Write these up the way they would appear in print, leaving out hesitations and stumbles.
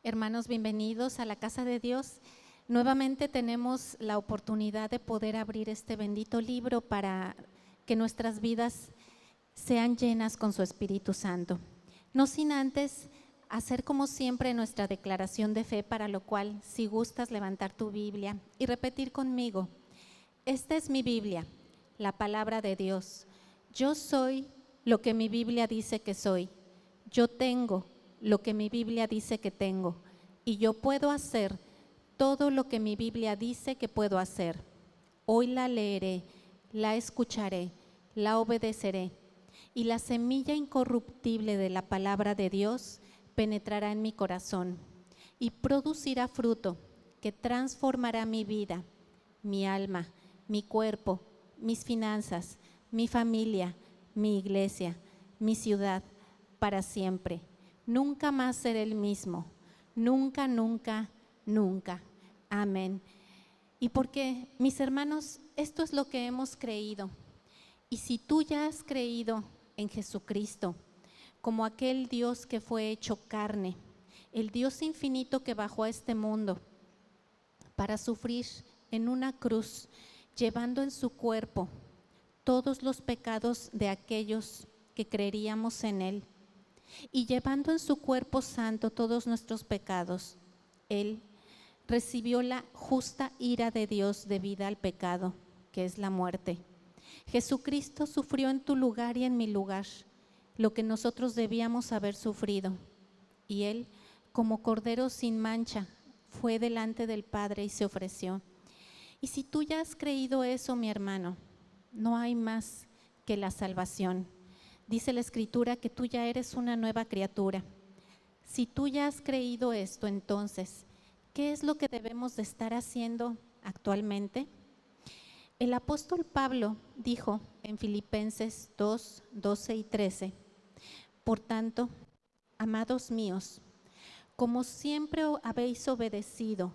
Hermanos, bienvenidos a la casa de Dios. Nuevamente tenemos la oportunidad de poder abrir este bendito libro para que nuestras vidas sean llenas con su Espíritu Santo. No sin antes hacer como siempre nuestra declaración de fe, para lo cual, si gustas levantar tu Biblia y repetir conmigo: esta es mi Biblia, la palabra de Dios. Yo soy lo que mi Biblia dice que soy. Yo tengo lo que mi Biblia dice que tengo, y yo puedo hacer todo lo que mi Biblia dice que puedo hacer. Hoy la leeré, la escucharé, la obedeceré, y la semilla incorruptible de la palabra de Dios penetrará en mi corazón y producirá fruto que transformará mi vida, mi alma, mi cuerpo, mis finanzas, mi familia, mi iglesia, mi ciudad, para siempre. Nunca más seré el mismo, nunca, nunca, nunca. Amén. Y porque, mis hermanos, esto es lo que hemos creído. Y si tú ya has creído en Jesucristo como aquel Dios que fue hecho carne, el Dios infinito que bajó a este mundo para sufrir en una cruz, llevando en su cuerpo todos los pecados de aquellos que creeríamos en Él, y llevando en su cuerpo santo todos nuestros pecados, Él recibió la justa ira de Dios debida al pecado, que es la muerte. Jesucristo sufrió en tu lugar y en mi lugar lo que nosotros debíamos haber sufrido, y Él, como cordero sin mancha, fue delante del Padre y se ofreció. Y si tú ya has creído eso, mi hermano, no hay más que la salvación. Dice la Escritura que tú ya eres una nueva criatura. Si tú ya has creído esto, entonces, ¿qué es lo que debemos de estar haciendo actualmente? El apóstol Pablo dijo en Filipenses 2, 12 y 13: por tanto, amados míos, como siempre habéis obedecido,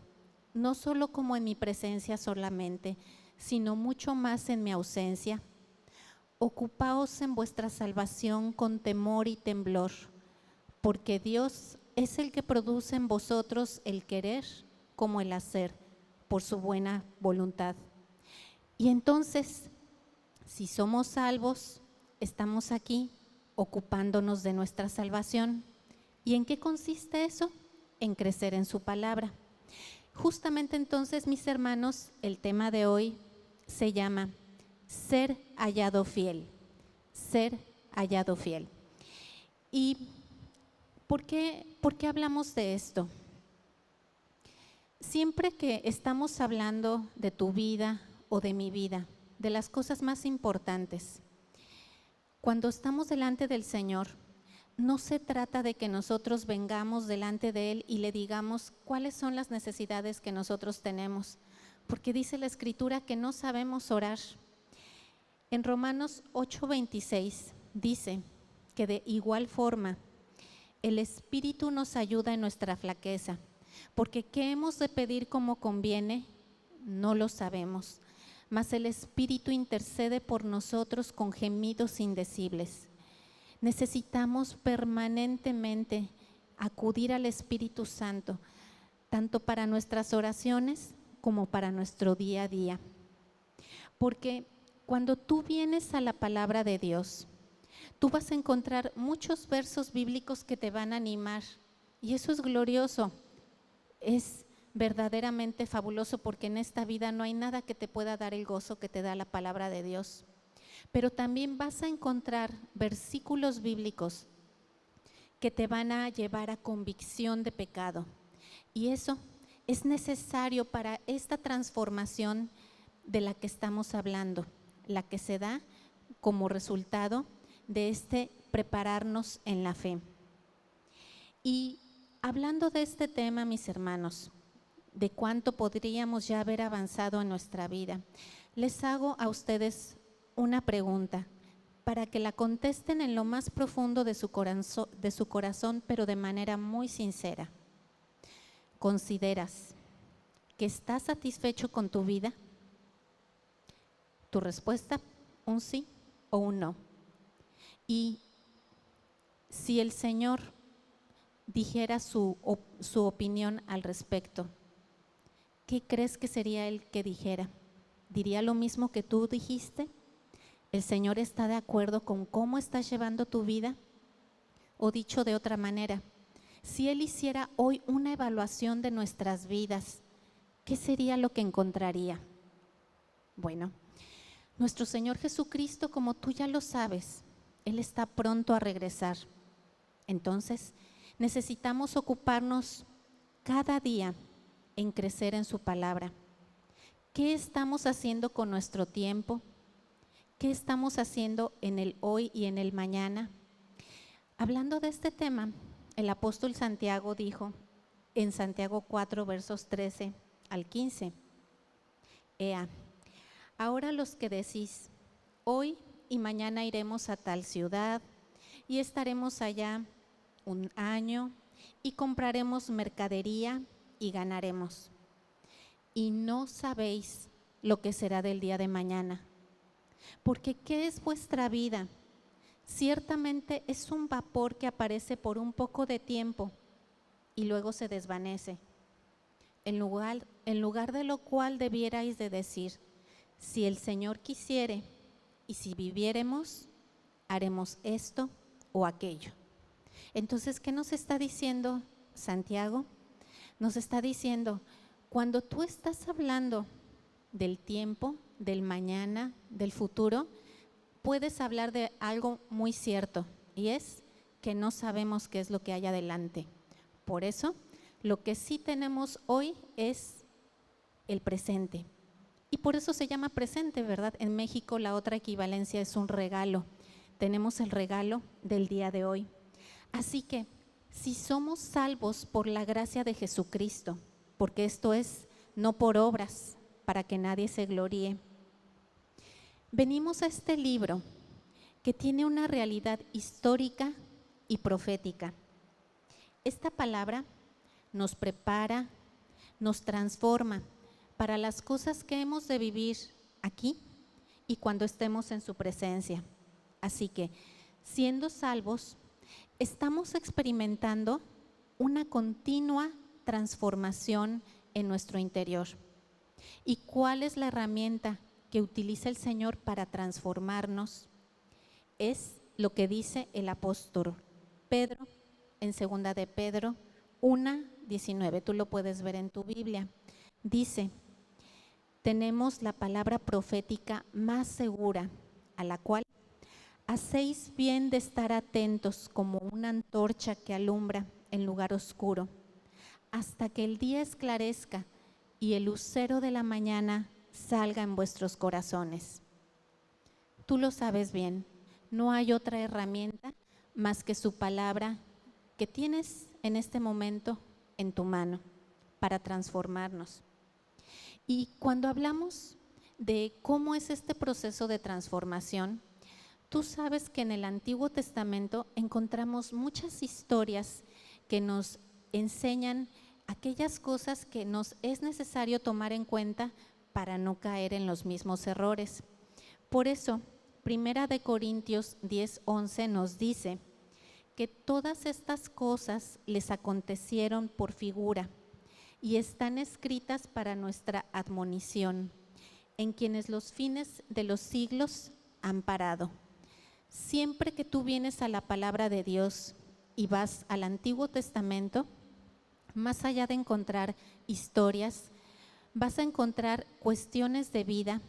no solo como en mi presencia solamente, sino mucho más en mi ausencia, ocupaos en vuestra salvación con temor y temblor, porque Dios es el que produce en vosotros el querer como el hacer, por su buena voluntad. Y entonces, si somos salvos, estamos aquí ocupándonos de nuestra salvación. ¿Y en qué consiste eso? En crecer en su palabra. Justamente entonces, mis hermanos, el tema de hoy se llama ser hallado fiel. Ser hallado fiel. ¿Y por qué hablamos de esto? Siempre que estamos hablando de tu vida o de mi vida, de las cosas más importantes, cuando estamos delante del Señor, no se trata de que nosotros vengamos delante de Él y le digamos cuáles son las necesidades que nosotros tenemos, porque dice la Escritura que no sabemos orar. En Romanos 8:26 dice que de igual forma el Espíritu nos ayuda en nuestra flaqueza, porque ¿qué hemos de pedir como conviene? No lo sabemos, mas el Espíritu intercede por nosotros con gemidos indecibles. Necesitamos permanentemente acudir al Espíritu Santo, tanto para nuestras oraciones como para nuestro día a día. Porque cuando tú vienes a la palabra de Dios, tú vas a encontrar muchos versos bíblicos que te van a animar, y eso es glorioso, es verdaderamente fabuloso, porque en esta vida no hay nada que te pueda dar el gozo que te da la palabra de Dios. Pero también vas a encontrar versículos bíblicos que te van a llevar a convicción de pecado, y eso es necesario para esta transformación de la que estamos hablando, la que se da como resultado de este prepararnos en la fe. Y hablando de este tema, mis hermanos, de cuánto podríamos ya haber avanzado en nuestra vida, les hago a ustedes una pregunta para que la contesten en lo más profundo de su corazón, pero de manera muy sincera. ¿Consideras que estás satisfecho con tu vida? Tu respuesta, un sí o un no. Y si el Señor dijera su opinión al respecto, ¿qué crees que sería el que dijera? ¿Diría lo mismo que tú dijiste? ¿El Señor está de acuerdo con cómo estás llevando tu vida? O dicho de otra manera, si Él hiciera hoy una evaluación de nuestras vidas, ¿qué sería lo que encontraría? Bueno, nuestro Señor Jesucristo, como tú ya lo sabes, Él está pronto a regresar. Entonces, necesitamos ocuparnos cada día en crecer en su palabra. ¿Qué estamos haciendo con nuestro tiempo? ¿Qué estamos haciendo en el hoy y en el mañana? Hablando de este tema, el apóstol Santiago dijo en Santiago 4, versos 13 al 15, Ea, ahora los que decís, hoy y mañana iremos a tal ciudad y estaremos allá un año y compraremos mercadería y ganaremos. Y no sabéis lo que será del día de mañana. Porque ¿qué es vuestra vida? Ciertamente es un vapor que aparece por un poco de tiempo y luego se desvanece. En lugar de lo cual debierais de decir, si el Señor quisiere y si viviéremos, haremos esto o aquello. Entonces, ¿qué nos está diciendo Santiago? Nos está diciendo, cuando tú estás hablando del tiempo, del mañana, del futuro, puedes hablar de algo muy cierto, y es que no sabemos qué es lo que hay adelante. Por eso, lo que sí tenemos hoy es el presente. Y por eso se llama presente, ¿verdad? En México la otra equivalencia es un regalo. Tenemos el regalo del día de hoy. Así que, si somos salvos por la gracia de Jesucristo, porque esto es no por obras, para que nadie se gloríe, venimos a este libro que tiene una realidad histórica y profética. Esta palabra nos prepara, nos transforma para las cosas que hemos de vivir aquí y cuando estemos en su presencia. Así que, siendo salvos, estamos experimentando una continua transformación en nuestro interior. ¿Y cuál es la herramienta que utiliza el Señor para transformarnos? Es lo que dice el apóstol Pedro en 2 de Pedro 1:19. Tú lo puedes ver en tu Biblia. Dice, tenemos la palabra profética más segura, a la cual hacéis bien de estar atentos como una antorcha que alumbra en lugar oscuro, hasta que el día esclarezca y el lucero de la mañana salga en vuestros corazones. Tú lo sabes bien, no hay otra herramienta más que su palabra que tienes en este momento en tu mano para transformarnos. Y cuando hablamos de cómo es este proceso de transformación, tú sabes que en el Antiguo Testamento encontramos muchas historias que nos enseñan aquellas cosas que nos es necesario tomar en cuenta para no caer en los mismos errores. Por eso, 1 Corintios 10:11 nos dice que todas estas cosas les acontecieron por figura y están escritas para nuestra admonición, en quienes los fines de los siglos han parado. Siempre que tú vienes a la palabra de Dios y vas al Antiguo Testamento, más allá de encontrar historias, vas a encontrar cuestiones de vida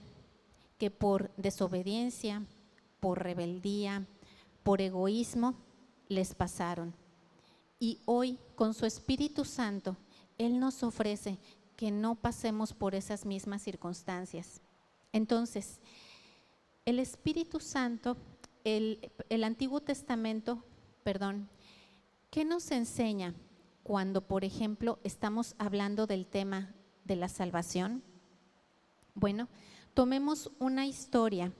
que por desobediencia, por rebeldía, por egoísmo, les pasaron. Y hoy, con su Espíritu Santo, Él nos ofrece que no pasemos por esas mismas circunstancias. Entonces, el Espíritu Santo, el Antiguo Testamento, ¿qué nos enseña cuando, por ejemplo, estamos hablando del tema de la salvación? Bueno, tomemos una historia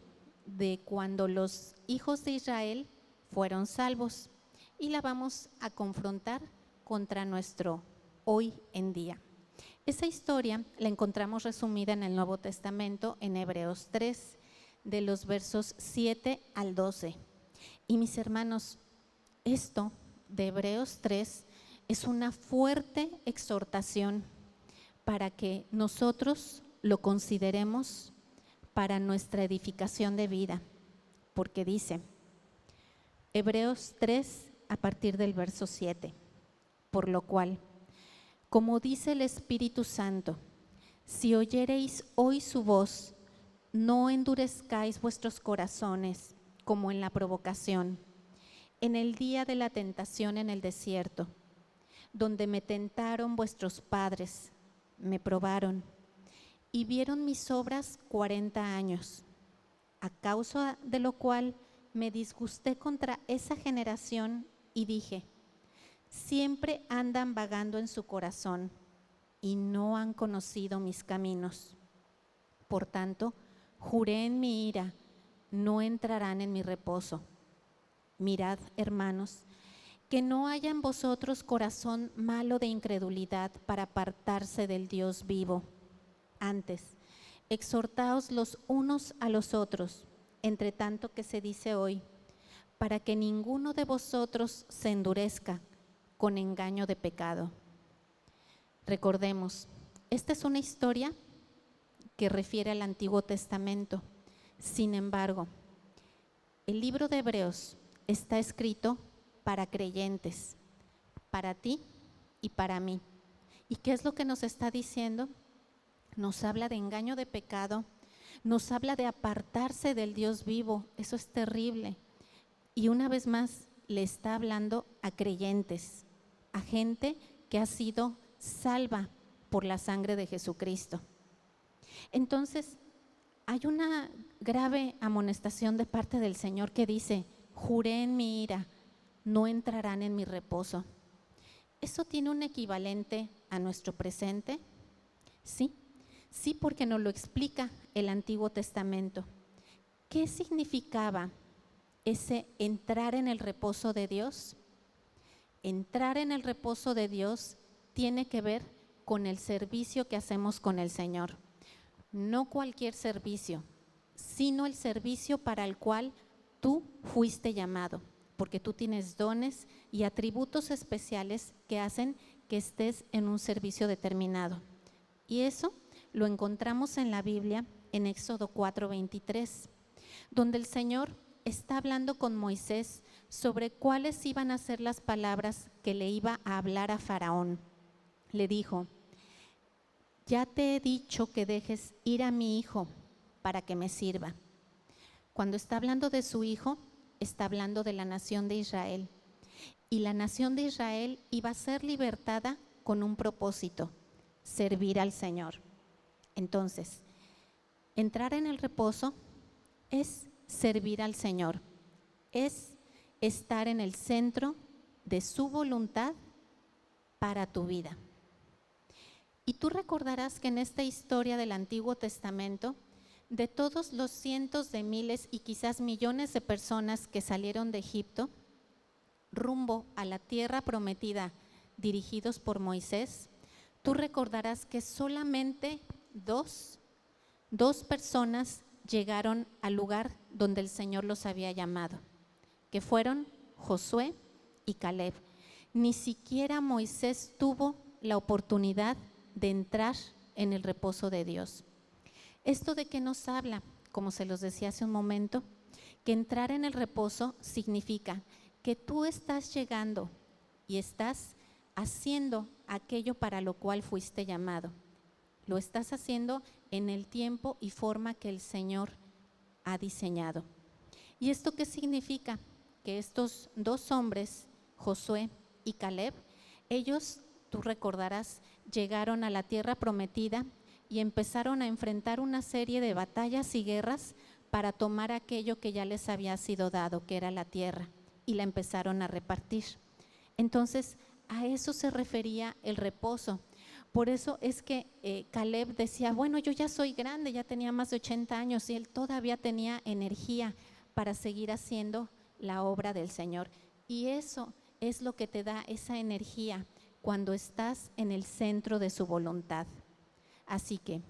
de cuando los hijos de Israel fueron salvos y la vamos a confrontar contra nuestro hoy en día. Esa historia la encontramos resumida en el Nuevo Testamento en Hebreos 3, de los versos 7 al 12. Y mis hermanos, esto de Hebreos 3 es una fuerte exhortación para que nosotros lo consideremos para nuestra edificación de vida, porque dice, Hebreos 3, a partir del verso 7, por lo cual, como dice el Espíritu Santo, si oyereis hoy su voz, no endurezcáis vuestros corazones como en la provocación, en el día de la tentación en el desierto, donde me tentaron vuestros padres, me probaron y vieron mis obras 40 años, a causa de lo cual me disgusté contra esa generación y dije, siempre andan vagando en su corazón y no han conocido mis caminos. Por tanto, juré en mi ira, no entrarán en mi reposo. Mirad, hermanos, que no haya en vosotros corazón malo de incredulidad para apartarse del Dios vivo. Antes, exhortaos los unos a los otros, entre tanto que se dice hoy, para que ninguno de vosotros se endurezca con engaño de pecado. Recordemos, esta es una historia que refiere al Antiguo Testamento. Sin embargo, el libro de Hebreos está escrito para creyentes, para ti y para mí. ¿Y qué es lo que nos está diciendo? Nos habla de engaño de pecado, nos habla de apartarse del Dios vivo. Eso es terrible. Y una vez más le está hablando a creyentes, a gente que ha sido salva por la sangre de Jesucristo. Entonces, hay una grave amonestación de parte del Señor que dice, juré en mi ira, no entrarán en mi reposo. ¿Eso tiene un equivalente a nuestro presente? Sí, porque nos lo explica el Antiguo Testamento. ¿Qué significaba ese entrar en el reposo de Dios? Entrar en el reposo de Dios tiene que ver con el servicio que hacemos con el Señor. No cualquier servicio, sino el servicio para el cual tú fuiste llamado, porque tú tienes dones y atributos especiales que hacen que estés en un servicio determinado. Y eso lo encontramos en la Biblia en Éxodo 4:23, donde el Señor está hablando con Moisés sobre cuáles iban a ser las palabras que le iba a hablar a Faraón. Le dijo, ya te he dicho que dejes ir a mi hijo para que me sirva. Cuando está hablando de su hijo, está hablando de la nación de Israel. Y la nación de Israel iba a ser libertada con un propósito, servir al Señor. Entonces, entrar en el reposo es servir al Señor, es estar en el centro de su voluntad para tu vida. Y tú recordarás que en esta historia del Antiguo Testamento, de todos los cientos de miles y quizás millones de personas que salieron de Egipto, rumbo a la tierra prometida, dirigidos por Moisés, tú recordarás que solamente dos personas llegaron al lugar donde el Señor los había llamado, que fueron Josué y Caleb. Ni siquiera Moisés tuvo la oportunidad de entrar en el reposo de Dios. ¿Esto de qué nos habla? Como se los decía hace un momento, que entrar en el reposo significa que tú estás llegando y estás haciendo aquello para lo cual fuiste llamado. Lo estás haciendo en el tiempo y forma que el Señor ha diseñado. ¿Y esto qué significa? Que estos dos hombres, Josué y Caleb, ellos, tú recordarás, llegaron a la tierra prometida y empezaron a enfrentar una serie de batallas y guerras para tomar aquello que ya les había sido dado, que era la tierra, y la empezaron a repartir. Entonces, a eso se refería el reposo. Por eso es que Caleb decía, bueno, yo ya soy grande, ya tenía más de 80 años y él todavía tenía energía para seguir haciendo la obra del Señor. Y eso es lo que te da esa energía cuando estás en el centro de su voluntad. Así que,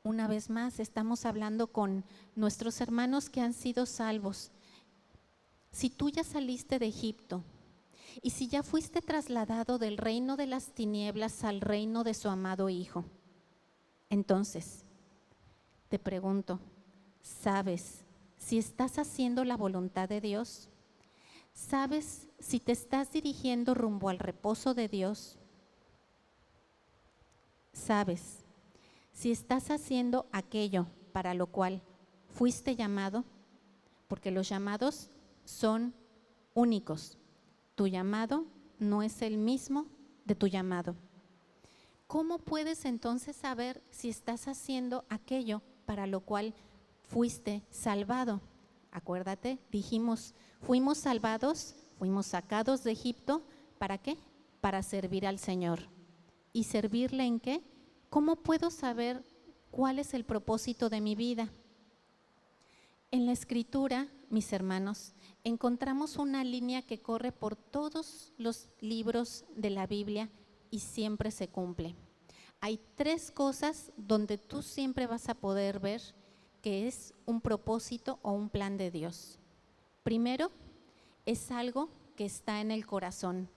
una vez más, estamos hablando con nuestros hermanos que han sido salvos. Si tú ya saliste de Egipto y si ya fuiste trasladado del reino de las tinieblas al reino de su amado Hijo. Entonces, te pregunto, ¿sabes si estás haciendo la voluntad de Dios? ¿Sabes si te estás dirigiendo rumbo al reposo de Dios? ¿Sabes si estás haciendo aquello para lo cual fuiste llamado? Porque los llamados son únicos. Tu llamado no es el mismo de tu llamado. ¿Cómo puedes entonces saber si estás haciendo aquello para lo cual fuiste salvado? Acuérdate, dijimos, fuimos salvados, fuimos sacados de Egipto, ¿para qué? Para servir al Señor. ¿Y servirle en qué? ¿Cómo puedo saber cuál es el propósito de mi vida? En la Escritura, mis hermanos, encontramos una línea que corre por todos los libros de la Biblia y siempre se cumple. Hay 3 cosas donde tú siempre vas a poder ver que es un propósito o un plan de Dios. Primero, es algo que está en el corazón.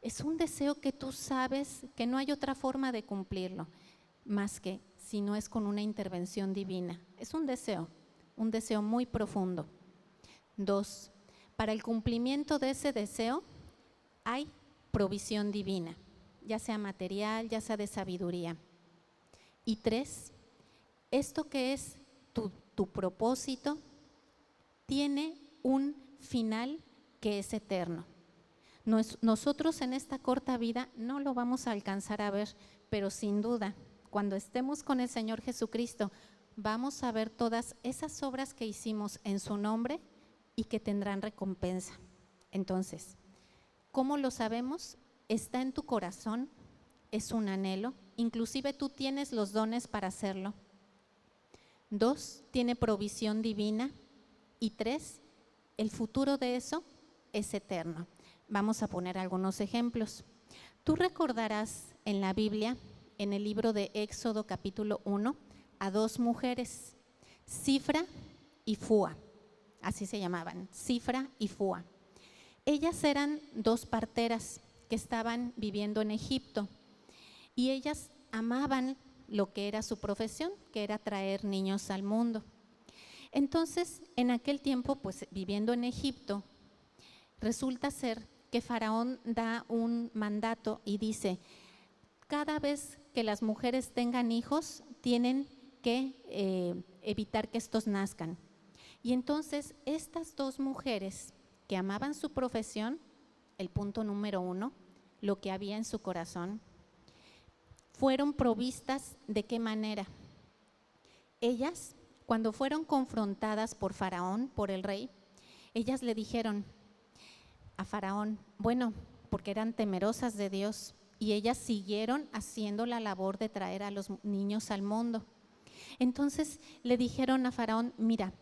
Es un deseo que tú sabes que no hay otra forma de cumplirlo, más que si no es con una intervención divina. Es un deseo muy profundo. 2, para el cumplimiento de ese deseo hay provisión divina, ya sea material, ya sea de sabiduría. Y 3, esto que es tu propósito tiene un final que es eterno. Nosotros en esta corta vida no lo vamos a alcanzar a ver, pero sin duda, cuando estemos con el Señor Jesucristo, vamos a ver todas esas obras que hicimos en su nombre y que tendrán recompensa. Entonces, ¿cómo lo sabemos? Está en tu corazón, es un anhelo, inclusive tú tienes los dones para hacerlo. 2, tiene provisión divina. Y 3, el futuro de eso es eterno. Vamos a poner algunos ejemplos. Tú recordarás en la Biblia, en el libro de Éxodo capítulo 1, a 2 mujeres, Cifra y Fúa, así se llamaban, Cifra y Fúa. Ellas eran 2 parteras que estaban viviendo en Egipto y ellas amaban lo que era su profesión, que era traer niños al mundo. Entonces, en aquel tiempo, pues viviendo en Egipto, resulta ser que Faraón da un mandato y dice, cada vez que las mujeres tengan hijos, tienen que evitar que estos nazcan. Y entonces, estas 2 mujeres que amaban su profesión, el punto número 1, lo que había en su corazón, fueron provistas ¿de qué manera? Ellas, cuando fueron confrontadas por Faraón, por el rey, ellas le dijeron a Faraón, bueno, porque eran temerosas de Dios, y ellas siguieron haciendo la labor de traer a los niños al mundo. Entonces le dijeron a Faraón, mira,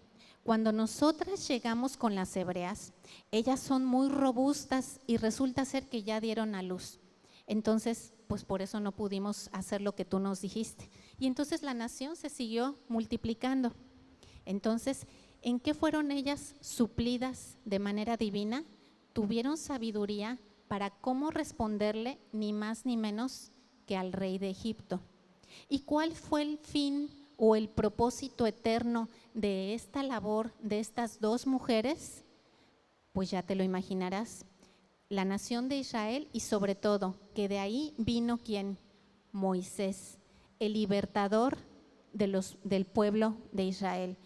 cuando nosotras llegamos con las hebreas, ellas son muy robustas y resulta ser que ya dieron a luz. Entonces, pues por eso no pudimos hacer lo que tú nos dijiste. Y entonces la nación se siguió multiplicando. Entonces, ¿en qué fueron ellas suplidas de manera divina? Tuvieron sabiduría para cómo responderle ni más ni menos que al rey de Egipto. ¿Y cuál fue el fin o el propósito eterno de esta labor de estas 2 mujeres? Pues ya te lo imaginarás, la nación de Israel y sobre todo que de ahí vino ¿quién? Moisés, el libertador del pueblo de Israel.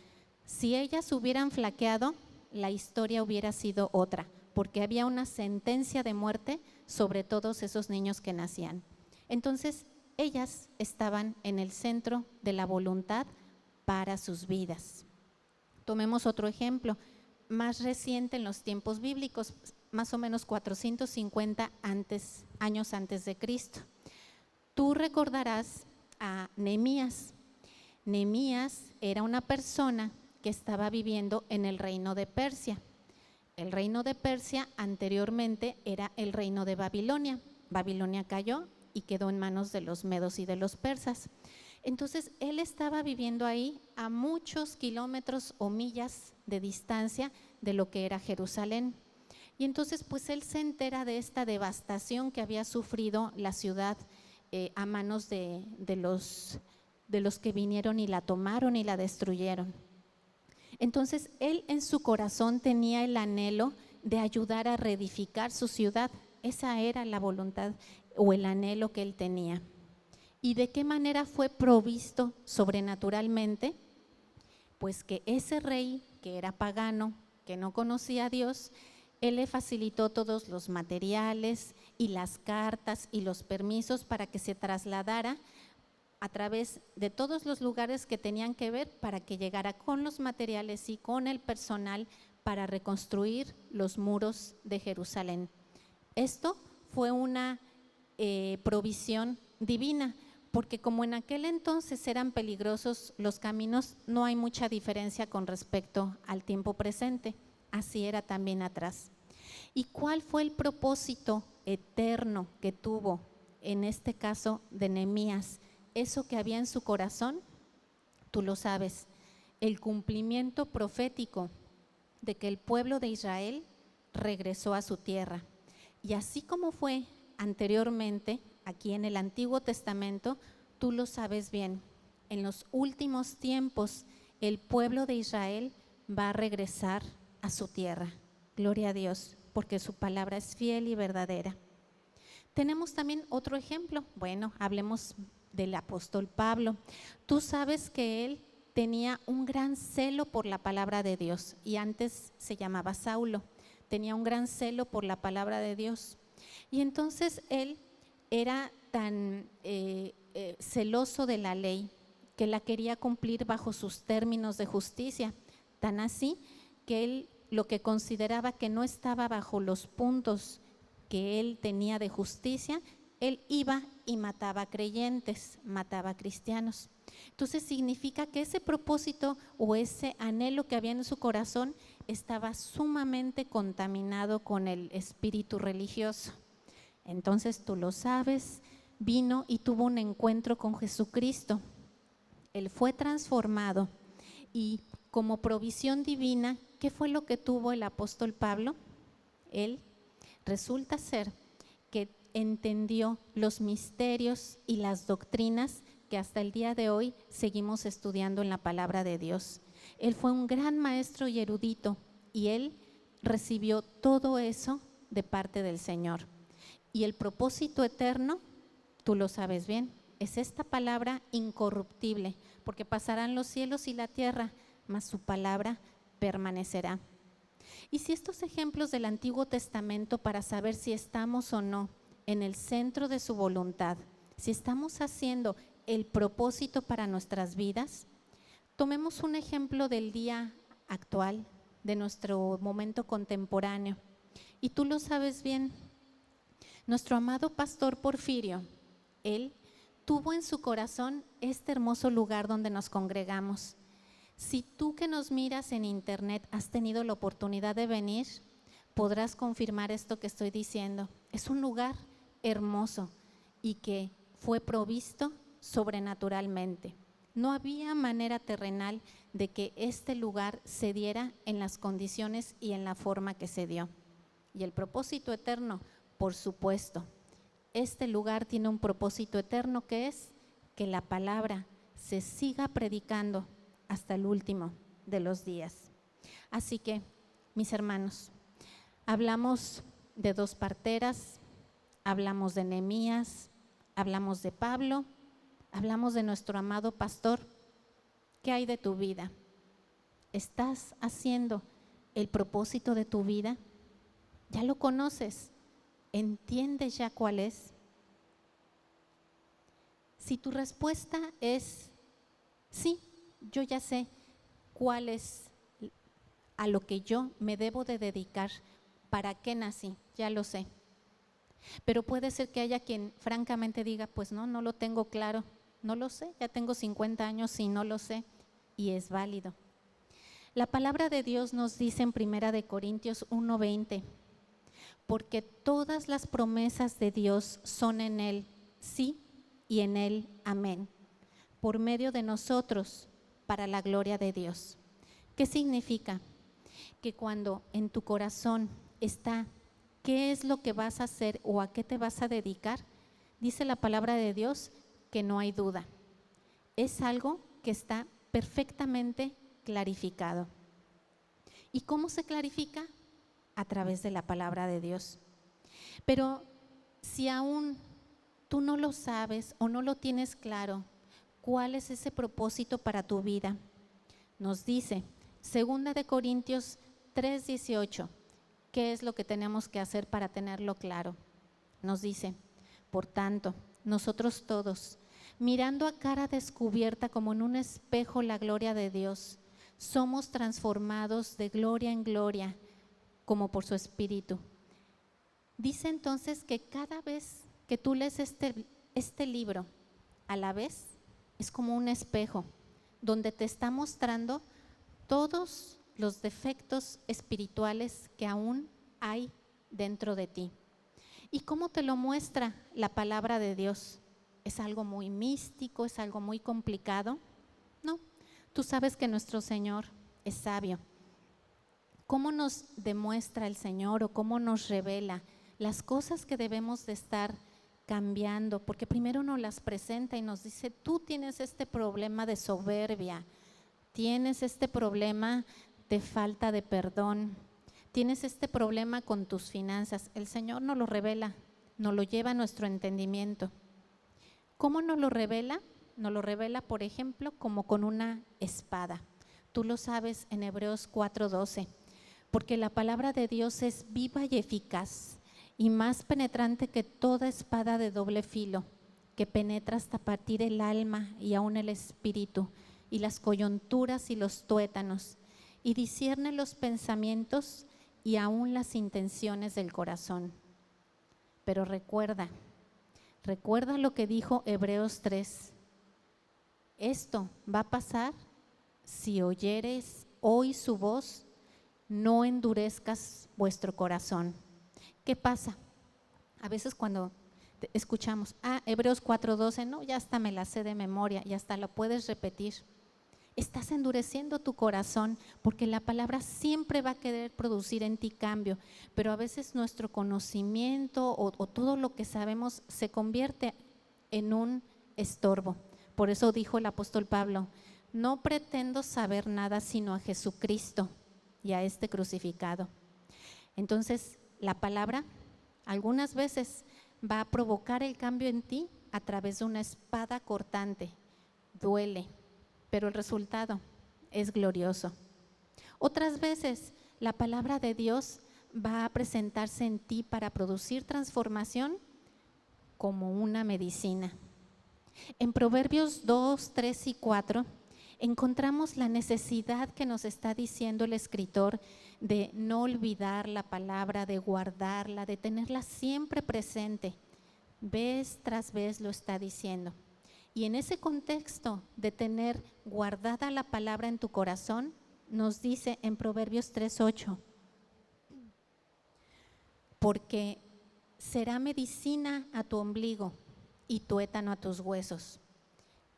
Si ellas hubieran flaqueado, la historia hubiera sido otra, porque había una sentencia de muerte sobre todos esos niños que nacían. Entonces, ellas estaban en el centro de la voluntad para sus vidas. Tomemos otro ejemplo, más reciente en los tiempos bíblicos, más o menos 450 años antes de Cristo. Tú recordarás a Nehemías. Nehemías era una persona que estaba viviendo en el reino de Persia. El reino de Persia anteriormente era el reino de Babilonia. Babilonia cayó y quedó en manos de los medos y de los persas. Entonces, él estaba viviendo ahí a muchos kilómetros o millas de distancia de lo que era Jerusalén. Y entonces pues él se entera de esta devastación que había sufrido la ciudad a manos de los que vinieron y la tomaron y la destruyeron. Entonces él en su corazón tenía el anhelo de ayudar a reedificar su ciudad. Esa era la voluntad o el anhelo que él tenía. ¿Y de qué manera fue provisto sobrenaturalmente? Pues que ese rey, que era pagano, que no conocía a Dios, él le facilitó todos los materiales y las cartas y los permisos para que se trasladara a través de todos los lugares que tenían que ver para que llegara con los materiales y con el personal para reconstruir los muros de Jerusalén. Esto fue una provisión divina, porque como en aquel entonces eran peligrosos los caminos, no hay mucha diferencia con respecto al tiempo presente, así era también atrás. ¿Y cuál fue el propósito eterno que tuvo, en este caso de Nehemías? Eso que había en su corazón, tú lo sabes, el cumplimiento profético de que el pueblo de Israel regresó a su tierra. Y así como fue anteriormente, aquí en el Antiguo Testamento, tú lo sabes bien, en los últimos tiempos el pueblo de Israel va a regresar a su tierra. Gloria a Dios, porque su palabra es fiel y verdadera. Tenemos también otro ejemplo. Bueno, hablemos del apóstol Pablo. Tú sabes que él tenía un gran celo por la palabra de Dios y antes se llamaba Saulo. Tenía un gran celo por la palabra de Dios. Y entonces él era tan celoso de la ley que la quería cumplir bajo sus términos de justicia, tan así que él lo que consideraba que no estaba bajo los puntos que él tenía de justicia, él iba y mataba creyentes, mataba cristianos. Entonces significa que ese propósito o ese anhelo que había en su corazón estaba sumamente contaminado con el espíritu religioso. Entonces tú lo sabes, vino y tuvo un encuentro con Jesucristo. Él fue transformado y como provisión divina, ¿qué fue lo que tuvo el apóstol Pablo? Él resulta ser que entendió los misterios y las doctrinas que hasta el día de hoy seguimos estudiando en la palabra de Dios. Él fue un gran maestro y erudito y él recibió todo eso de parte del Señor. Y el propósito eterno, tú lo sabes bien, es esta palabra incorruptible, porque pasarán los cielos y la tierra, mas su palabra permanecerá. Y si estos ejemplos del Antiguo Testamento para saber si estamos o no en el centro de su voluntad, si estamos haciendo el propósito para nuestras vidas, tomemos un ejemplo del día actual, de nuestro momento contemporáneo. Y tú lo sabes bien, nuestro amado pastor Porfirio, él tuvo en su corazón este hermoso lugar donde nos congregamos. Si tú que nos miras en internet has tenido la oportunidad de venir, podrás confirmar esto que estoy diciendo. Es un lugar hermoso y que fue provisto sobrenaturalmente. No había manera terrenal de que este lugar se diera en las condiciones y en la forma que se dio. Y el propósito eterno, por supuesto, este lugar tiene un propósito eterno que es que la palabra se siga predicando hasta el último de los días. Así que, mis hermanos, hablamos de dos parteras, hablamos de Nehemías, hablamos de Pablo, hablamos de nuestro amado pastor. ¿Qué hay de tu vida? ¿Estás haciendo el propósito de tu vida? ¿Ya lo conoces? ¿Entiendes ya cuál es? Si tu respuesta es sí, yo ya sé cuál es a lo que yo me debo de dedicar, para qué nací, ya lo sé. Pero puede ser que haya quien francamente diga, pues no lo tengo claro, no lo sé, ya tengo 50 años y no lo sé, y es válido. La palabra de Dios nos dice en 1 Corintios 1:20, porque todas las promesas de Dios son en Él, sí, y en Él, amén, por medio de nosotros, para la gloria de Dios. ¿Qué significa? Que cuando en tu corazón está qué es lo que vas a hacer o a qué te vas a dedicar, dice la palabra de Dios que no hay duda. Es algo que está perfectamente clarificado. ¿Y cómo se clarifica? A través de la palabra de Dios. Pero si aún tú no lo sabes o no lo tienes claro, ¿cuál es ese propósito para tu vida? Nos dice 2 de Corintios 3:18, ¿qué es lo que tenemos que hacer para tenerlo claro? Nos dice, por tanto, nosotros todos, mirando a cara descubierta como en un espejo la gloria de Dios, somos transformados de gloria en gloria, como por su Espíritu. Dice entonces que cada vez que tú lees este libro, a la vez es como un espejo donde te está mostrando todos los defectos espirituales que aún hay dentro de ti. ¿Y cómo te lo muestra la palabra de Dios? ¿Es algo muy místico? ¿Es algo muy complicado? No, tú sabes que nuestro Señor es sabio. ¿Cómo nos demuestra el Señor o cómo nos revela las cosas que debemos de estar cambiando? Porque primero nos las presenta y nos dice, tú tienes este problema de soberbia, tienes este problema de falta de perdón, tienes este problema con tus finanzas. El Señor nos lo revela, nos lo lleva a nuestro entendimiento. ¿Cómo nos lo revela? Nos lo revela, por ejemplo, como con una espada. Tú lo sabes en Hebreos 4:12, porque la palabra de Dios es viva y eficaz y más penetrante que toda espada de doble filo, que penetra hasta partir el alma y aún el espíritu, y las coyunturas y los tuétanos, y discierne los pensamientos y aún las intenciones del corazón. Pero recuerda lo que dijo Hebreos 3. Esto va a pasar si oyeres hoy su voz, no endurezcas vuestro corazón. ¿Qué pasa? A veces cuando escuchamos, Hebreos 4:12, no, ya hasta me la sé de memoria y hasta la puedes repetir. Estás endureciendo tu corazón porque la palabra siempre va a querer producir en ti cambio, pero a veces nuestro conocimiento o todo lo que sabemos se convierte en un estorbo. Por eso dijo el apóstol Pablo, no pretendo saber nada sino a Jesucristo y a este crucificado. Entonces, la palabra algunas veces va a provocar el cambio en ti a través de una espada cortante. Duele, pero el resultado es glorioso. Otras veces la palabra de Dios va a presentarse en ti para producir transformación como una medicina. En Proverbios 2, 3 y 4 encontramos la necesidad que nos está diciendo el escritor de no olvidar la palabra, de guardarla, de tenerla siempre presente. Vez tras vez lo está diciendo. Y en ese contexto de tener guardada la palabra en tu corazón, nos dice en Proverbios 3:8, porque será medicina a tu ombligo y tuétano a tus huesos.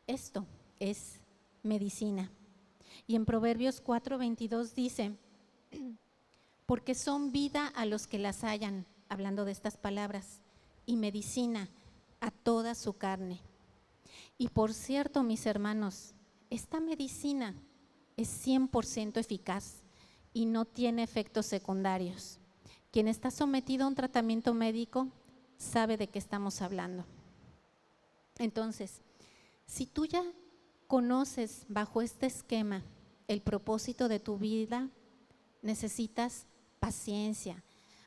Esto es medicina. Y en Proverbios 4:22 dice, porque son vida a los que las hallan, hablando de estas palabras, y medicina a toda su carne. Y por cierto, mis hermanos, esta medicina es 100% eficaz y no tiene efectos secundarios. Quien está sometido a un tratamiento médico sabe de qué estamos hablando. Entonces, si tú ya conoces bajo este esquema el propósito de tu vida, necesitas paciencia.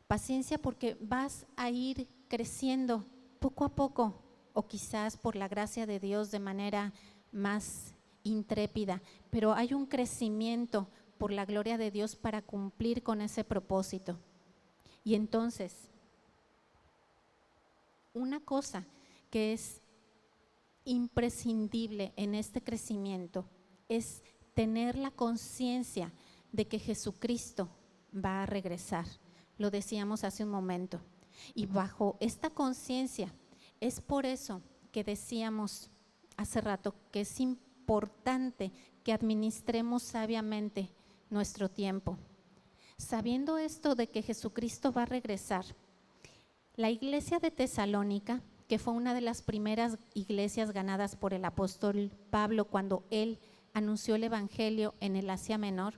Paciencia porque vas a ir creciendo poco a poco, o quizás por la gracia de Dios de manera más intrépida, pero hay un crecimiento por la gloria de Dios para cumplir con ese propósito. Y entonces, una cosa que es imprescindible en este crecimiento es tener la conciencia de que Jesucristo va a regresar. Lo decíamos hace un momento. Y bajo esta conciencia, es por eso que decíamos hace rato que es importante que administremos sabiamente nuestro tiempo. Sabiendo esto de que Jesucristo va a regresar, la iglesia de Tesalónica, que fue una de las primeras iglesias ganadas por el apóstol Pablo cuando él anunció el evangelio en el Asia Menor,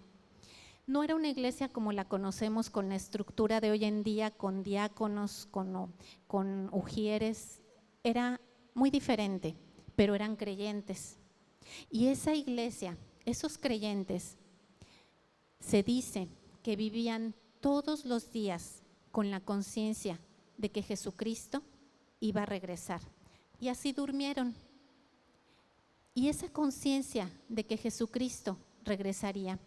no era una iglesia como la conocemos con la estructura de hoy en día, con diáconos, con ujieres. Era muy diferente, pero eran creyentes. Y esa iglesia, esos creyentes, se dice que vivían todos los días con la conciencia de que Jesucristo iba a regresar. Y así durmieron. Y esa conciencia de que Jesucristo regresaría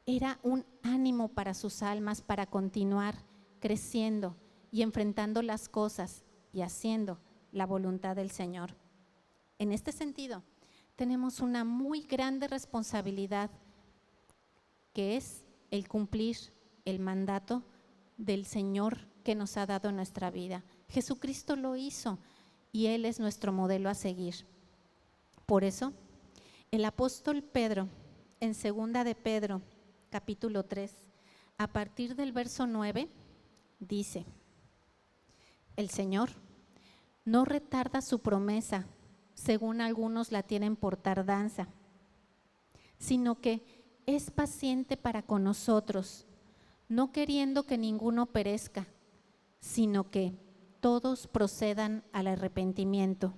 era un ánimo para sus almas para continuar creciendo y enfrentando las cosas y haciendo la voluntad del Señor. En este sentido, tenemos una muy grande responsabilidad, que es el cumplir el mandato del Señor que nos ha dado en nuestra vida. Jesucristo lo hizo y Él es nuestro modelo a seguir. Por eso, el apóstol Pedro, en 2 de Pedro, capítulo 3, a partir del verso 9, dice: el Señor no retarda su promesa, según algunos la tienen por tardanza, sino que es paciente para con nosotros, no queriendo que ninguno perezca, sino que todos procedan al arrepentimiento.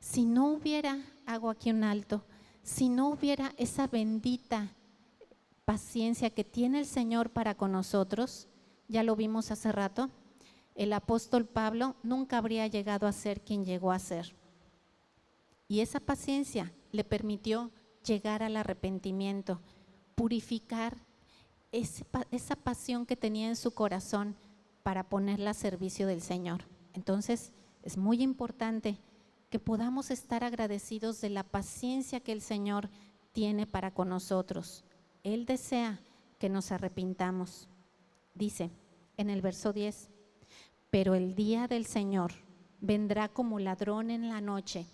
Si no hubiera, hago aquí un alto, si no hubiera esa bendita paciencia que tiene el Señor para con nosotros, ya lo vimos hace rato, el apóstol Pablo nunca habría llegado a ser quien llegó a ser. Y esa paciencia le permitió llegar al arrepentimiento, purificar esa pasión que tenía en su corazón para ponerla a servicio del Señor. Entonces, es muy importante que podamos estar agradecidos de la paciencia que el Señor tiene para con nosotros. Él desea que nos arrepintamos. Dice en el verso 10, pero el día del Señor vendrá como ladrón en la noche,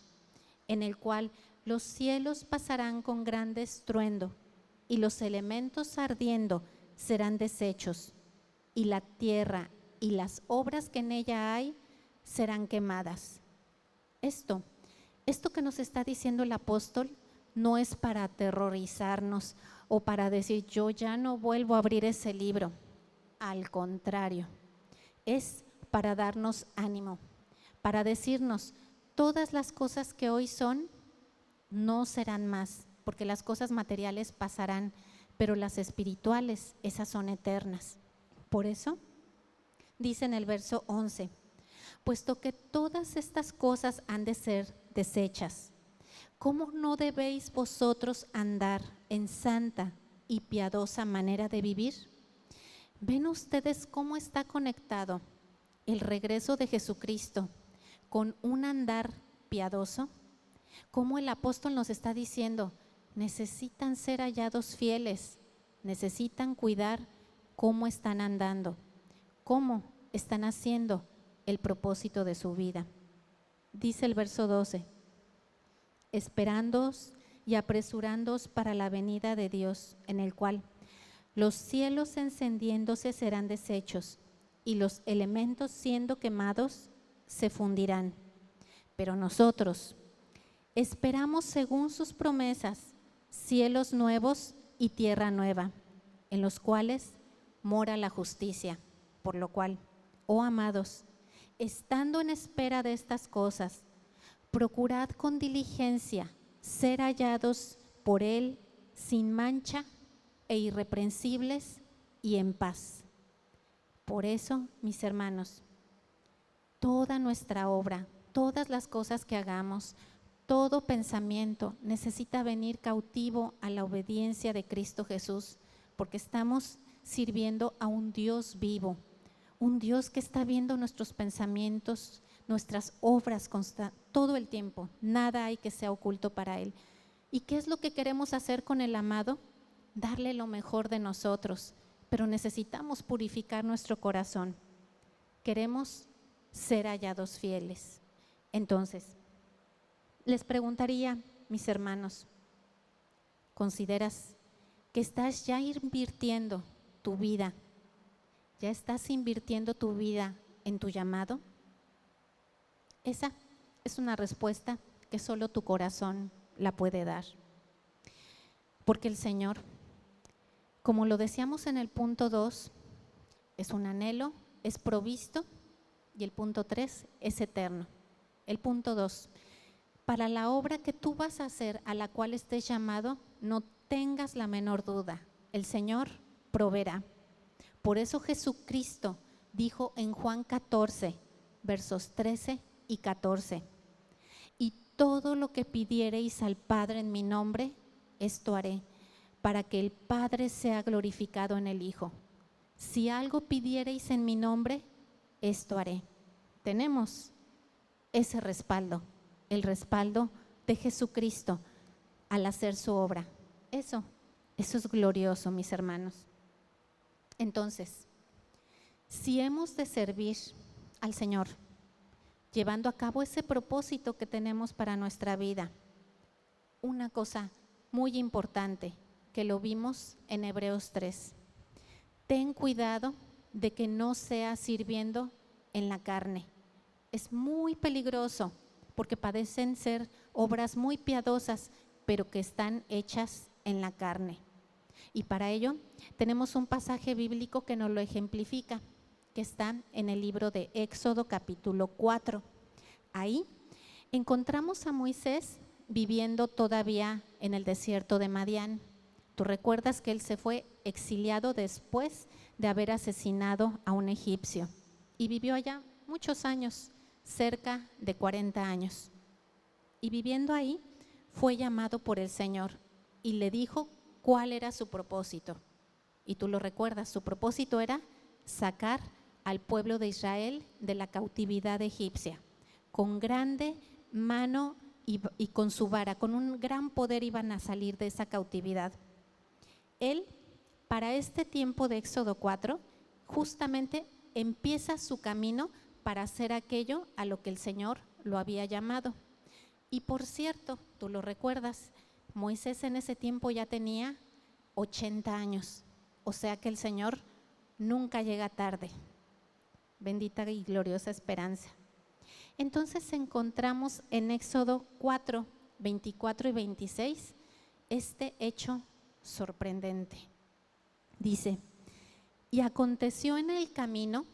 en el cual los cielos pasarán con gran estruendo y los elementos ardiendo serán deshechos, y la tierra y las obras que en ella hay serán quemadas. Esto que nos está diciendo el apóstol no es para aterrorizarnos o para decir yo ya no vuelvo a abrir ese libro. Al contrario, es para darnos ánimo, para decirnos todas las cosas que hoy son no serán más, porque las cosas materiales pasarán, pero las espirituales, esas son eternas. Por eso, dice en el verso 11, puesto que todas estas cosas han de ser deshechas, ¿cómo no debéis vosotros andar en santa y piadosa manera de vivir? ¿Ven ustedes cómo está conectado el regreso de Jesucristo con un andar piadoso? Cómo el apóstol nos está diciendo, necesitan ser hallados fieles, necesitan cuidar cómo están andando, cómo están haciendo el propósito de su vida. Dice el verso 12, esperándoos y apresurándoos para la venida de Dios, en el cual los cielos encendiéndose serán deshechos y los elementos siendo quemados se fundirán. Pero nosotros esperamos según sus promesas cielos nuevos y tierra nueva, en los cuales mora la justicia. Por lo cual, oh amados, estando en espera de estas cosas, procurad con diligencia ser hallados por Él sin mancha e irreprensibles y en paz. Por eso, mis hermanos, toda nuestra obra, todas las cosas que hagamos, todo pensamiento necesita venir cautivo a la obediencia de Cristo Jesús, porque estamos sirviendo a un Dios vivo, un Dios que está viendo nuestros pensamientos, nuestras obras todo el tiempo. Nada hay que sea oculto para Él. ¿Y qué es lo que queremos hacer con el amado? Darle lo mejor de nosotros, pero necesitamos purificar nuestro corazón. Queremos ser hallados fieles. Entonces, les preguntaría, mis hermanos, ¿consideras que estás ya invirtiendo tu vida? ¿Ya estás invirtiendo tu vida en tu llamado? Esa es una respuesta que solo tu corazón la puede dar. Porque el Señor, como lo decíamos en el punto 2, es un anhelo, es provisto, y el punto 3 es eterno. El punto 2, para la obra que tú vas a hacer, a la cual estés llamado, no tengas la menor duda, el Señor proveerá. Por eso Jesucristo dijo en Juan 14, versos 13 y 14, y todo lo que pidiereis al Padre en mi nombre, esto haré, para que el Padre sea glorificado en el Hijo. Si algo pidiereis en mi nombre, esto haré. Tenemos ese respaldo, el respaldo de Jesucristo al hacer su obra. Eso es glorioso, mis hermanos. Entonces, si hemos de servir al Señor, llevando a cabo ese propósito que tenemos para nuestra vida, una cosa muy importante que lo vimos en Hebreos 3, ten cuidado de que no seas sirviendo en la carne. Es muy peligroso porque parecen ser obras muy piadosas, pero que están hechas en la carne. Y para ello tenemos un pasaje bíblico que nos lo ejemplifica, que está en el libro de Éxodo capítulo 4. Ahí encontramos a Moisés viviendo todavía en el desierto de Madián. Tú recuerdas que él se fue exiliado después de haber asesinado a un egipcio y vivió allá muchos años, cerca de 40 años. Y viviendo ahí fue llamado por el Señor y le dijo cuál era su propósito. Y tú lo recuerdas, su propósito era sacar al pueblo de Israel de la cautividad egipcia. Con grande mano y con su vara, con un gran poder iban a salir de esa cautividad. Él, para este tiempo de Éxodo 4, justamente empieza su camino para hacer aquello a lo que el Señor lo había llamado. Y por cierto, tú lo recuerdas, Moisés en ese tiempo ya tenía 80 años, o sea que el Señor nunca llega tarde. Bendita y gloriosa esperanza. Entonces encontramos en Éxodo 4, 24 y 26 este hecho sorprendente. Dice, y aconteció en el camino,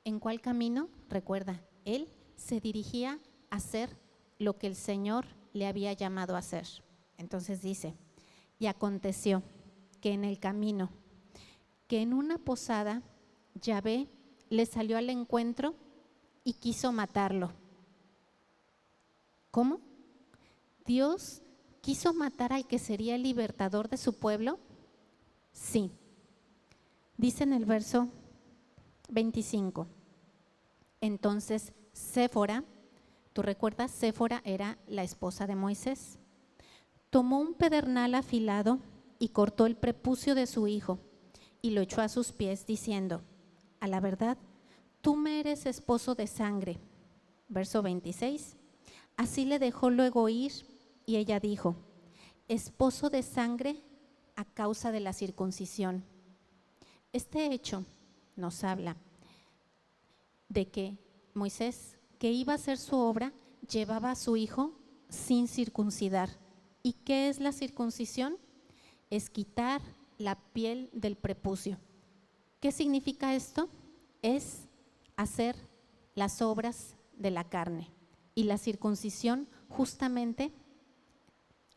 ¿en cuál camino? Recuerda, él se dirigía a hacer lo que el Señor le había llamado a hacer. Entonces dice, y aconteció que en el camino, que en una posada, Yahvé le salió al encuentro y quiso matarlo. ¿Cómo? ¿Dios quiso matar al que sería el libertador de su pueblo? Sí. Dice en el verso 25, entonces Séfora, tú recuerdas, Séfora era la esposa de Moisés, tomó un pedernal afilado y cortó el prepucio de su hijo y lo echó a sus pies diciendo, a la verdad, tú me eres esposo de sangre. Verso 26, así le dejó luego ir y ella dijo, esposo de sangre a causa de la circuncisión. Este hecho nos habla de que Moisés, que iba a hacer su obra, llevaba a su hijo sin circuncidar. ¿Y qué es la circuncisión? Es quitar la piel del prepucio. ¿Qué significa esto? Es hacer las obras de la carne. Y la circuncisión justamente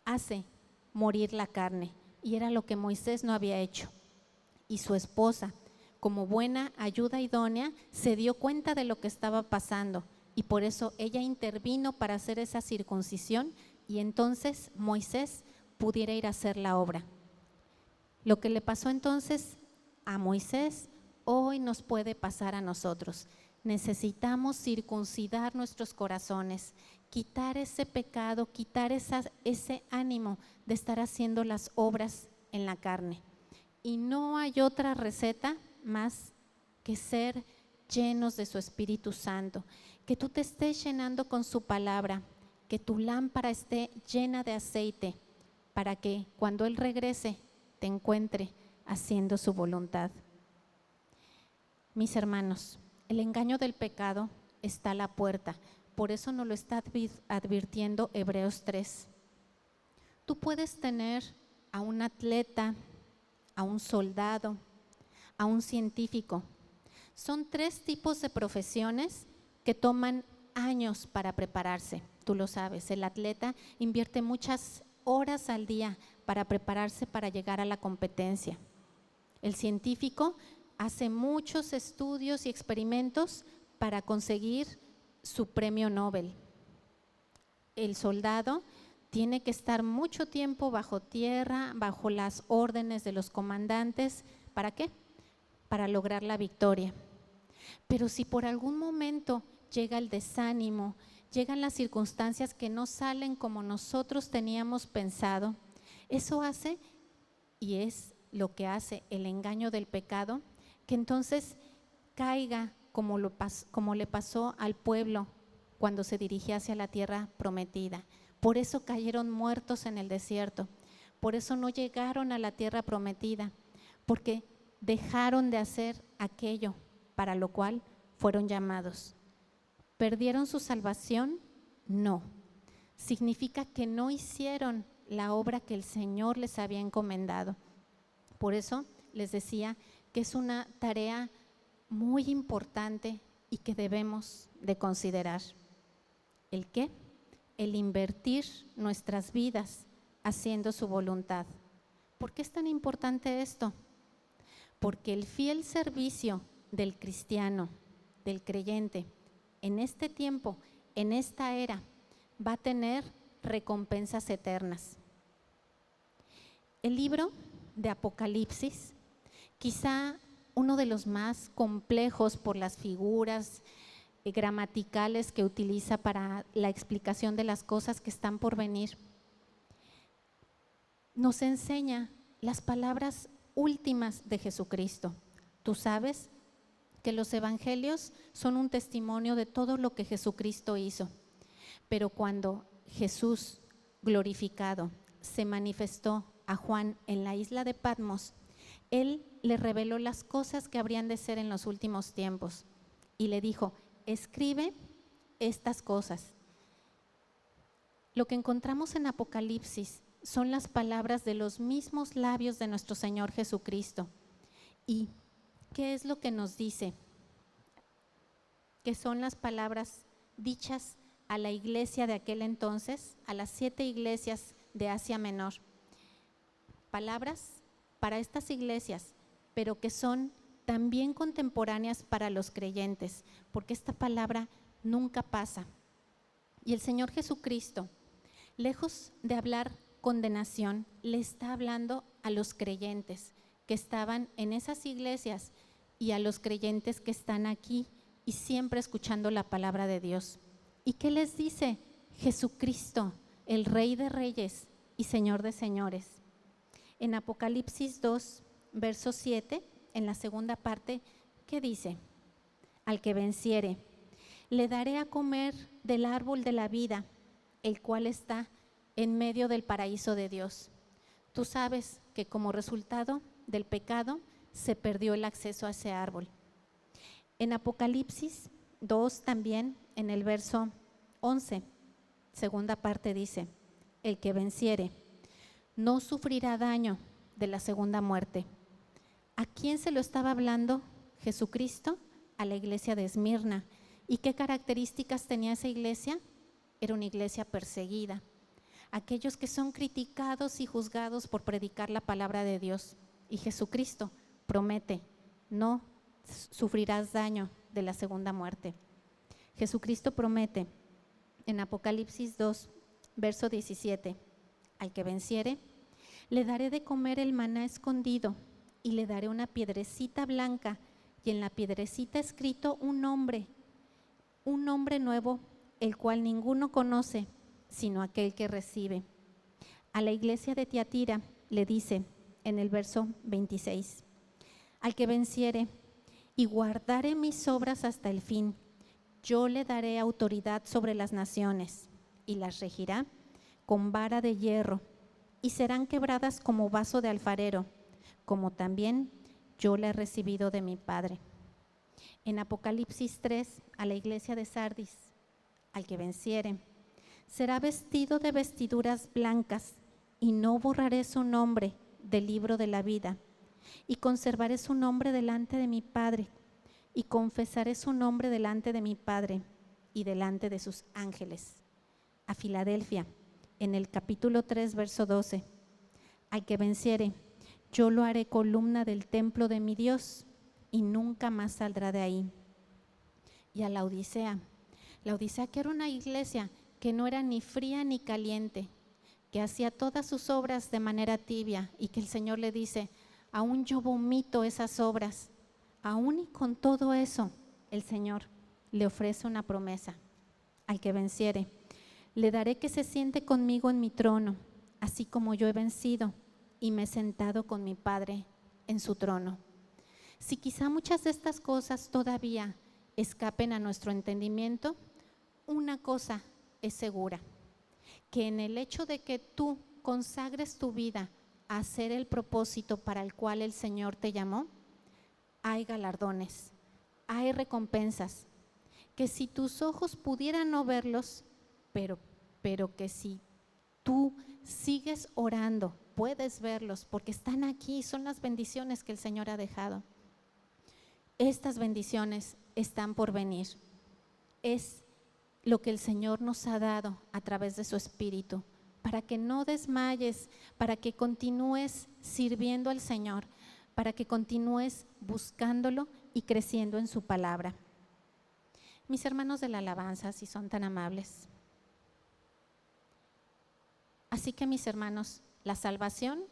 hace morir la carne. Y era lo que Moisés no había hecho. Y su esposa, como buena ayuda idónea, se dio cuenta de lo que estaba pasando. Y por eso ella intervino para hacer esa circuncisión. Y entonces Moisés pudiera ir a hacer la obra. Lo que le pasó entonces a Moisés, hoy nos puede pasar a nosotros. Necesitamos circuncidar nuestros corazones, quitar ese pecado, quitar ese ánimo de estar haciendo las obras en la carne. Y no hay otra receta más que ser llenos de su Espíritu Santo, que tú te estés llenando con su palabra, que tu lámpara esté llena de aceite, para que cuando Él regrese te encuentre haciendo su voluntad. Mis hermanos, el engaño del pecado está a la puerta. Por eso nos lo está advirtiendo Hebreos 3. Tú puedes tener a un atleta, a un soldado, a un científico. Son 3 tipos de profesiones que toman años para prepararse. Tú lo sabes, el atleta invierte muchas horas al día para prepararse para llegar a la competencia. El científico hace muchos estudios y experimentos para conseguir su premio Nobel. El soldado tiene que estar mucho tiempo bajo tierra, bajo las órdenes de los comandantes. ¿Para qué? Para lograr la victoria. Pero si por algún momento llega el desánimo, llegan las circunstancias que no salen como nosotros teníamos pensado, eso hace, y es lo que hace el engaño del pecado, que entonces caiga como le pasó al pueblo cuando se dirigía hacia la tierra prometida. Por eso cayeron muertos en el desierto, por eso no llegaron a la tierra prometida, porque dejaron de hacer aquello para lo cual fueron llamados. ¿Perdieron su salvación? No. Significa que no hicieron la obra que el Señor les había encomendado. Por eso les decía que es una tarea muy importante y que debemos de considerar. ¿El qué? El invertir nuestras vidas haciendo su voluntad. ¿Por qué es tan importante esto? Porque el fiel servicio del cristiano, del creyente, en este tiempo, en esta era, va a tener recompensas eternas. El libro de Apocalipsis, quizá uno de los más complejos por las figuras gramaticales que utiliza para la explicación de las cosas que están por venir, nos enseña las palabras últimas de Jesucristo. Tú sabes que los evangelios son un testimonio de todo lo que Jesucristo hizo, pero cuando Jesús glorificado se manifestó a Juan en la isla de Patmos, él le reveló las cosas que habrían de ser en los últimos tiempos y le dijo: escribe estas cosas. Lo que encontramos en Apocalipsis son las palabras de los mismos labios de nuestro Señor Jesucristo. ¿Y qué es lo que nos dice? Que son las palabras dichas a la iglesia de aquel entonces, a las 7 iglesias de Asia Menor. Palabras para estas iglesias, pero que son también contemporáneas para los creyentes, porque esta palabra nunca pasa. Y el Señor Jesucristo, lejos de hablar condenación, le está hablando a los creyentes que estaban en esas iglesias y a los creyentes que están aquí y siempre escuchando la palabra de Dios. ¿Y qué les dice Jesucristo, el Rey de Reyes y Señor de Señores? En Apocalipsis 2, verso 7, en la segunda parte, ¿qué dice? Al que venciere, le daré a comer del árbol de la vida, el cual está en medio del paraíso de Dios. Tú sabes que como resultado del pecado se perdió el acceso a ese árbol. En Apocalipsis 2 también, en el verso 11, segunda parte dice: el que venciere no sufrirá daño de la segunda muerte. ¿A quién se lo estaba hablando Jesucristo? A la iglesia de Esmirna. ¿Y qué características tenía esa iglesia? Era una iglesia perseguida. Aquellos que son criticados y juzgados por predicar la palabra de Dios. Y Jesucristo promete: no sufrirás daño de la segunda muerte. Jesucristo promete en Apocalipsis 2, verso 17: al que venciere, le daré de comer el maná escondido y le daré una piedrecita blanca y en la piedrecita escrito un nombre nuevo, el cual ninguno conoce sino aquel que recibe. A la iglesia de Tiatira le dice en el verso 26: al que venciere y guardare mis obras hasta el fin, yo le daré autoridad sobre las naciones y las regirá con vara de hierro, y serán quebradas como vaso de alfarero, como también yo la he recibido de mi Padre. En Apocalipsis 3, a la iglesia de Sardis, al que venciere, será vestido de vestiduras blancas, y no borraré su nombre del libro de la vida, y conservaré su nombre delante de mi Padre, y confesaré su nombre delante de mi Padre y delante de sus ángeles. A Filadelfia, en el capítulo 3, verso 12, al que venciere, yo lo haré columna del templo de mi Dios, y nunca más saldrá de ahí. Y a la Odisea que era una iglesia que no era ni fría ni caliente, que hacía todas sus obras de manera tibia, y que el Señor le dice, aún yo vomito esas obras. Aún y con todo eso, el Señor le ofrece una promesa. Al que venciere, le daré que se siente conmigo en mi trono, así como yo he vencido y me he sentado con mi Padre en su trono. Si quizá muchas de estas cosas todavía escapen a nuestro entendimiento, una cosa es segura, que en el hecho de que tú consagres tu vida a hacer el propósito para el cual el Señor te llamó, hay galardones, hay recompensas, que si tus ojos pudieran no verlos, pero que si tú sigues orando, puedes verlos, porque están aquí, son las bendiciones que el Señor ha dejado. Estas bendiciones están por venir. Es lo que el Señor nos ha dado a través de su Espíritu, para que no desmayes, para que continúes sirviendo al Señor, para que continúes buscándolo y creciendo en su palabra. Mis hermanos de la alabanza, si son tan amables. Así que, mis hermanos, la salvación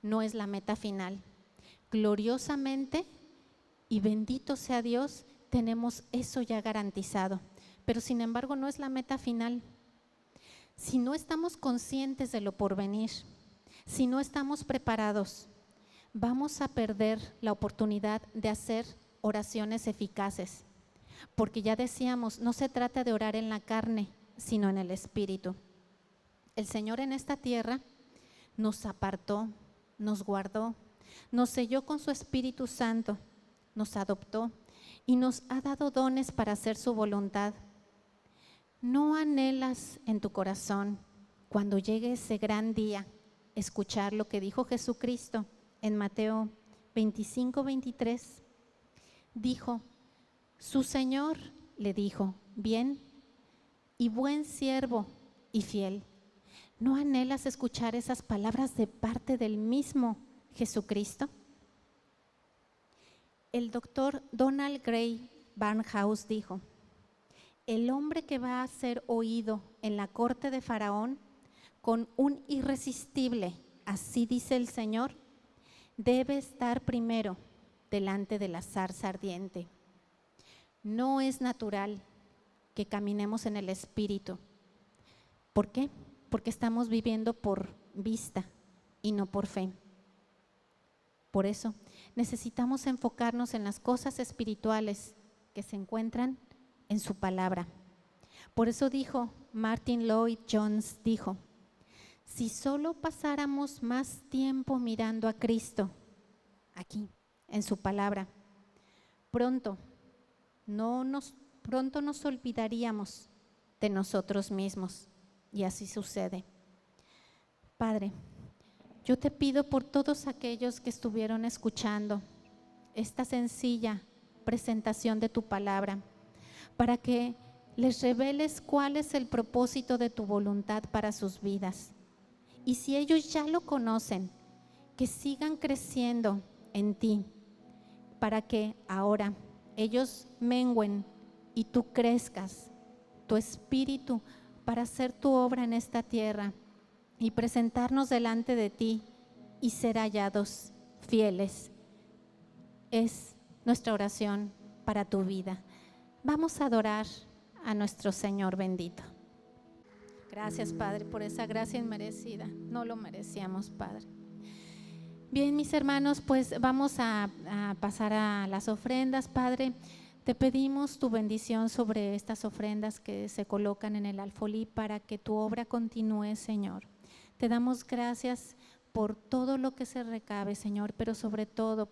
no es la meta final. Gloriosamente y bendito sea Dios, tenemos eso ya garantizado. Pero sin embargo no es la meta final. Si no estamos conscientes de lo porvenir, si no estamos preparados, vamos a perder la oportunidad de hacer oraciones eficaces, porque ya decíamos, no se trata de orar en la carne, sino en el Espíritu. El Señor en esta tierra nos apartó, nos guardó, nos selló con su Espíritu Santo, nos adoptó y nos ha dado dones para hacer su voluntad. ¿No anhelas en tu corazón, cuando llegue ese gran día, escuchar lo que dijo Jesucristo en Mateo 25, 23? Dijo, su Señor le dijo, bien y buen siervo y fiel. ¿No anhelas escuchar esas palabras de parte del mismo Jesucristo? El doctor Donald Gray Barnhouse dijo, el hombre que va a ser oído en la corte de Faraón con un irresistible, así dice el Señor, debe estar primero delante de la zarza ardiente. No es natural que caminemos en el Espíritu. ¿Por qué? Porque estamos viviendo por vista y no por fe. Por eso necesitamos enfocarnos en las cosas espirituales que se encuentran en su palabra. Por eso dijo Martin Lloyd Jones, dijo, si solo pasáramos más tiempo mirando a Cristo, aquí, en su palabra, pronto nos olvidaríamos de nosotros mismos, y así sucede. Padre, yo te pido por todos aquellos que estuvieron escuchando esta sencilla presentación de tu palabra, para que les reveles cuál es el propósito de tu voluntad para sus vidas. Y si ellos ya lo conocen, que sigan creciendo en ti, para que ahora ellos mengüen y tú crezcas, tu espíritu, para hacer tu obra en esta tierra y presentarnos delante de ti y ser hallados fieles. Es nuestra oración para tu vida. Vamos a adorar a nuestro Señor bendito. Gracias, Padre, por esa gracia inmerecida. No lo merecíamos, Padre. Bien, mis hermanos, pues vamos a pasar a las ofrendas, Padre. Te pedimos tu bendición sobre estas ofrendas que se colocan en el alfolí para que tu obra continúe, Señor. Te damos gracias por todo lo que se recabe, Señor, pero sobre todo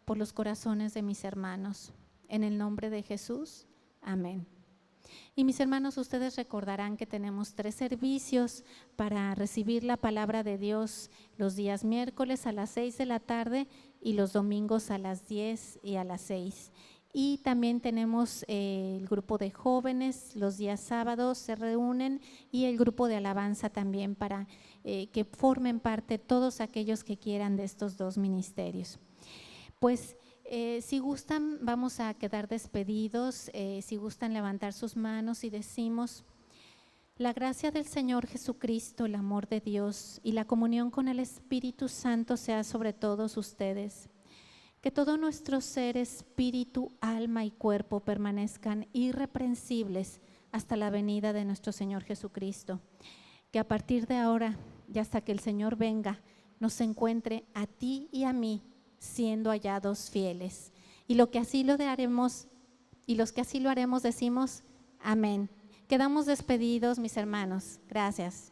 por los corazones de mis hermanos. En el nombre de Jesús, amén. Y mis hermanos, ustedes recordarán que tenemos 3 servicios para recibir la palabra de Dios los días miércoles a las 6 de la tarde y los domingos a las 10 y a las 6. Y también tenemos el grupo de jóvenes, los días sábados se reúnen, y el grupo de alabanza también para que formen parte todos aquellos que quieran de estos 2 ministerios. Pues si gustan, vamos a quedar despedidos, si gustan levantar sus manos y decimos: la gracia del Señor Jesucristo, el amor de Dios y la comunión con el Espíritu Santo sea sobre todos ustedes. Que todo nuestro ser, espíritu, alma y cuerpo permanezcan irreprensibles hasta la venida de nuestro Señor Jesucristo. Que a partir de ahora y hasta que el Señor venga, nos encuentre a ti y a mí siendo hallados fieles. Y los que así lo haremos decimos amén. Quedamos despedidos, mis hermanos. Gracias.